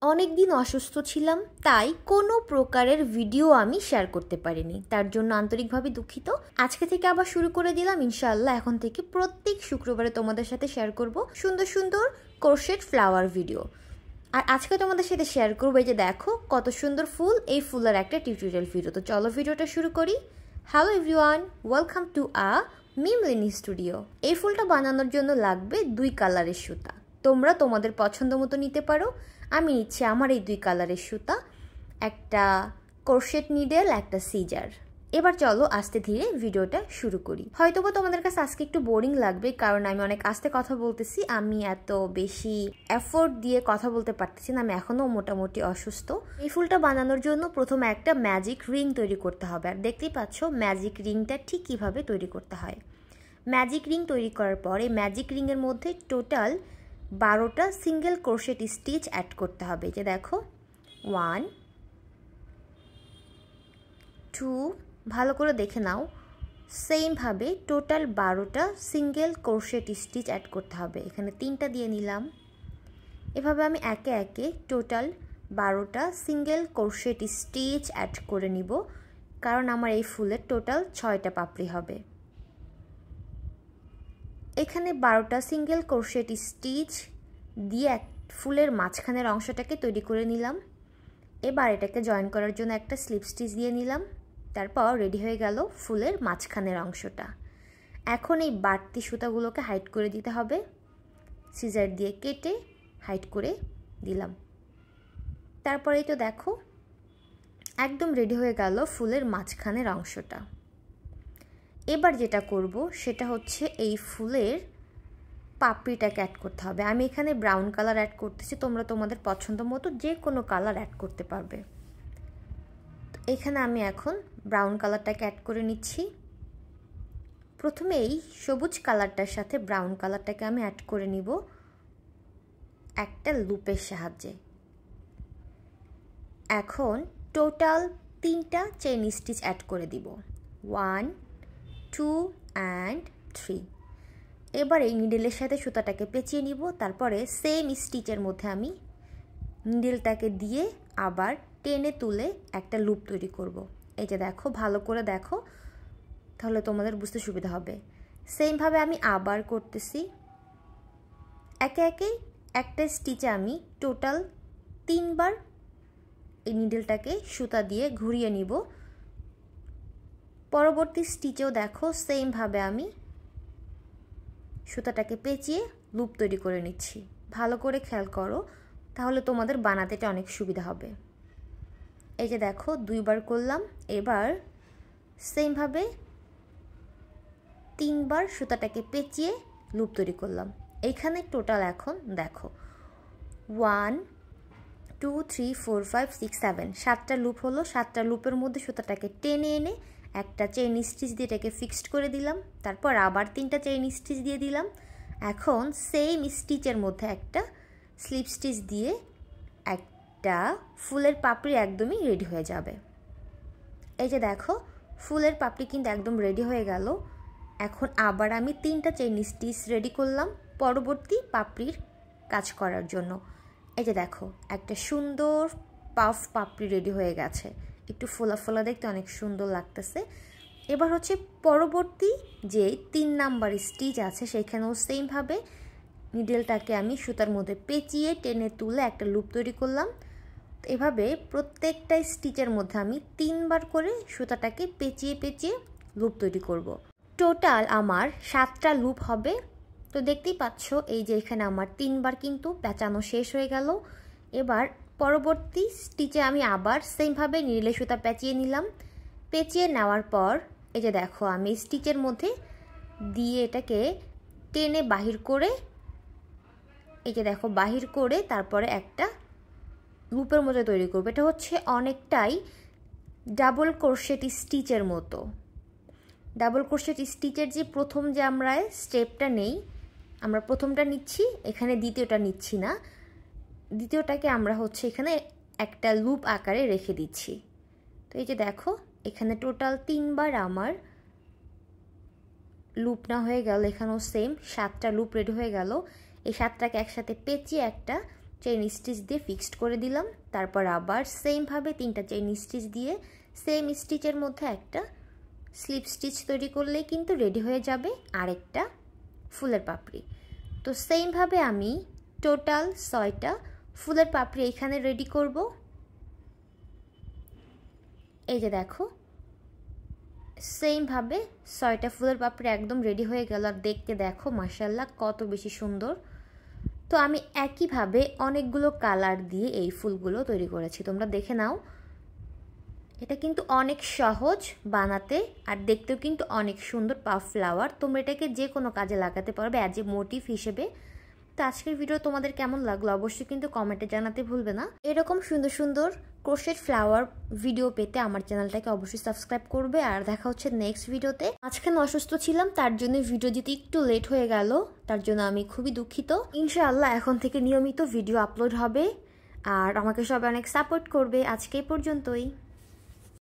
অনেক দিন অসুস্থ ছিলাম, তাই কোনো প্রকারের ভিডিও আমি শেয়ার করতে পারিনি। তার জন্য আন্তরিকভাবে দুঃখিত। আজকে থেকে আবার শুরু করে দিলাম ইনশাআল্লাহ। এখন থেকে প্রত্যেক শুক্রবারে তোমাদের সাথে শেয়ার করব সুন্দর সুন্দর ক্রোশেট ফ্লাওয়ার ভিডিও। আর আজকে তোমাদের সাথে শেয়ার করবো এই যে দেখো কত সুন্দর ফুল, এই ফুলের একটা টিউটোরিয়াল ভিডিও। তো চলো ভিডিওটা শুরু করি। হ্যালো এভরিওয়ান, ওয়েলকাম টু মিমলিনি স্টুডিও। এই ফুলটা বানানোর জন্য লাগবে 2 কালারের সুতা। তোমরা তোমাদের পছন্দ মতো নিতে পারো। আমি নিচ্ছি আমার এই 2 কালারের সুতা, একটা ক্রোশেট নিডেল, একটা সিজার। এবার চলো আস্তে ধীরে ভিডিওটা শুরু করি। হয়তোবা তোমাদের কাছে আজকে একটু বোরিং লাগবে, কারণ আমি অনেক আস্তে কথা বলতেছি। আমি এত বেশি এফোর্ট দিয়ে কথা বলতে পারতেছি না, আমি এখনও মোটামুটি অসুস্থ। এই ফুলটা বানানোর জন্য প্রথমে একটা ম্যাজিক রিং তৈরি করতে হবে। আর দেখতেই পাচ্ছ ম্যাজিক রিংটা ঠিক কীভাবে তৈরি করতে হয়। ম্যাজিক রিং তৈরি করার পর এই ম্যাজিক রিংয়ের মধ্যে টোটাল 12টা সিঙ্গেল ক্রোশেট স্টিচ অ্যাড করতে হবে। যে দেখো 1 2, ভালো করে দেখে নাও। সেমভাবে টোটাল 12টা সিঙ্গেল ক্রোশেট স্টিচ অ্যাড করতে হবে। এখানে 3টা দিয়ে নিলাম। এভাবে আমি একে একে টোটাল 12টা সিঙ্গেল ক্রোশেট স্টিচ অ্যাড করে নিব, কারণ আমার এই ফুলের টোটাল 6টা পাপড়ি হবে। এখানে 12টা সিঙ্গেল ক্রোশেট স্টিচ দিয়ে ফুলের মাঝখানের অংশটাকে তৈরি করে নিলাম। এবার এটাকে জয়েন করার জন্য একটা স্লিপ স্টিচ দিয়ে নিলাম। তারপর রেডি হয়ে গেল ফুলের মাঝখানের অংশটা। এখন এই বাড়তি সুতাগুলোকে হাইড করে দিতে হবে। সিজার দিয়ে কেটে হাইড করে দিলাম। তারপরেই তো দেখো একদম রেডি হয়ে গেল ফুলের মাঝখানের অংশটা। এবার যেটা করব সেটা হচ্ছে এই ফুলের পাপড়িটাকে অ্যাড করতে হবে। আমি এখানে ব্রাউন কালার অ্যাড করতেছি, তোমরা তোমাদের পছন্দ মতো যে কোনো কালার অ্যাড করতে পারবে। এখানে আমি এখন ব্রাউন কালারটাকে অ্যাড করে নিচ্ছি। প্রথমে এই সবুজ কালারটার সাথে ব্রাউন কালারটাকে আমি অ্যাড করে নিব একটা লুপের সাহায্যে। এখন টোটাল 3টা চেইন স্টিচ অ্যাড করে দিব, 1 2 and 3। এবার এই নিডেলের সাথে সুতাটাকে পেঁচিয়ে নিব। তারপরে সেম স্টিচের মধ্যে আমি নিডেলটাকে দিয়ে আবার টেনে তুলে একটা লুপ তৈরি করব। এই যে দেখো, ভালো করে দেখো, তাহলে তোমাদের বুঝতে সুবিধা হবে। সেমভাবে আমি আবার করতেছি। একে একে একটা স্টিচে আমি টোটাল 3বার এই নিডেলটাকে সুতা দিয়ে ঘুরিয়ে নিব। পরবর্তী স্টিচেও দেখো সেমভাবে আমি সুতাটাকে পেঁচিয়ে লুপ তৈরি করে নিচ্ছি। ভালো করে খেয়াল করো, তাহলে তোমাদের বানাতে এটা অনেক সুবিধা হবে। এই যে দেখো 2বার করলাম। এবার সেমভাবে 3বার সুতাটাকে পেঁচিয়ে লুপ তৈরি করলাম। এইখানে টোটাল এখন দেখো 1 2 3 4 5 6 7, 7টা লুপ হলো। 7টা লুপের মধ্যে সুতাটাকে টেনে এনে একটা চেইন স্টিচ দিয়ে এটাকে ফিক্সড করে দিলাম। তারপর আবার 3টা চেইন স্টিচ দিয়ে দিলাম। এখন সেম স্টিচের মধ্যে একটা স্লিপ স্টিচ দিয়ে একটা ফুলের পাপড়ি একদমই রেডি হয়ে যাবে। এই যে দেখো ফুলের পাপড়ি কিন্তু একদম রেডি হয়ে গেল। এখন আবার আমি 3টা চেইন স্টিচ রেডি করলাম পরবর্তী পাপড়ির কাজ করার জন্য। এই যে দেখো একটা সুন্দর পাফ পাপড়ি রেডি হয়ে গেছে, একটু ফোলা ফোলা, দেখতে অনেক সুন্দর লাগতেছে। এবার হচ্ছে পরবর্তী যে 3 নাম্বার স্টিচ আছে সেখানেও সেমভাবে নিডেলটাকে আমি সুতার মধ্যে পেঁচিয়ে টেনে তুলে একটা লুপ তৈরি করলাম। এভাবে প্রত্যেকটা স্টিচের মধ্যে আমি 3বার করে সুতাটাকে পেঁচিয়ে পেঁচিয়ে লুপ তৈরি করব। টোটাল আমার 7টা লুপ হবে। তো দেখতেই পাচ্ছ এই যে এখানে আমার 3বার কিন্তু পেঁচানো শেষ হয়ে গেল। এবার পরবর্তী স্টিচে আমি আবার সেমভাবে নিডেলের সুতা পেঁচিয়ে নিলাম। পেঁচিয়ে নেওয়ার পর এই যে দেখো আমি স্টিচের মধ্যে দিয়ে এটাকে টেনে বাহির করে, এই যে দেখো বাহির করে তারপরে একটা লুপের মতো তৈরি করবো। এটা হচ্ছে অনেকটাই ডাবল ক্রোশেট স্টিচের মতো। ডাবল ক্রোশেট স্টিচের যে প্রথম যে আমরা স্টেপটা নেই, আমরা প্রথমটা নিচ্ছি, এখানে দ্বিতীয়টা নিচ্ছি না। দ্বিতীয়টাকে আমরা হচ্ছে এখানে একটা লুপ আকারে রেখে দিচ্ছি। তো এই যে দেখো এখানে টোটাল 3বার আমার লুপ না হয়ে গেল। এখানেও সেম 7টা লুপ রেডি হয়ে গেল। এই 7টাকে একসাথে পেঁচিয়ে একটা চেইন স্টিচ দিয়ে ফিক্সড করে দিলাম। তারপর আবার সেমভাবে 3টা চেইন স্টিচ দিয়ে সেম স্টিচের মধ্যে একটা স্লিপ স্টিচ তৈরি করলেই কিন্তু রেডি হয়ে যাবে আরেকটা ফুলের পাপড়ি। তো সেমভাবে আমি টোটাল 6টা ফুলের পাপড়ি এখানে রেডি করব। এই যে দেখো সেমভাবে 6টা ফুলের পাপড়ি একদম রেডি হয়ে গেল। আর দেখতে দেখো মাশাআল্লাহ কত বেশি সুন্দর। তো আমি একইভাবে অনেকগুলো কালার দিয়ে এই ফুলগুলো তৈরি করেছি, তোমরা দেখে নাও। এটা কিন্তু অনেক সহজ বানাতে আর দেখতেও কিন্তু অনেক সুন্দর পাফ ফ্লাওয়ার। তোমরা এটাকে যে কোনো কাজে লাগাতে পারবে অ্যাজ এ মোটিভ হিসেবে। তো আজকের ভিডিও তোমাদের কেমন লাগলো অবশ্যই কিন্তু কমেন্টে জানাতে ভুলবে না। এরকম সুন্দর সুন্দর ক্রোশেট ফ্লাওয়ার ভিডিও পেতে আমার চ্যানেলটাকে অবশ্যই সাবস্ক্রাইব করবে। আর দেখা হচ্ছে নেক্সট ভিডিওতে। আজকে অসুস্থ ছিলাম, তার জন্য ভিডিও দিতে একটু লেট হয়ে গেল, তার জন্য আমি খুবই দুঃখিত। ইনশাআল্লাহ এখন থেকে নিয়মিত ভিডিও আপলোড হবে আর আমাকে সবাই অনেক সাপোর্ট করবে। আজকে এই পর্যন্তই।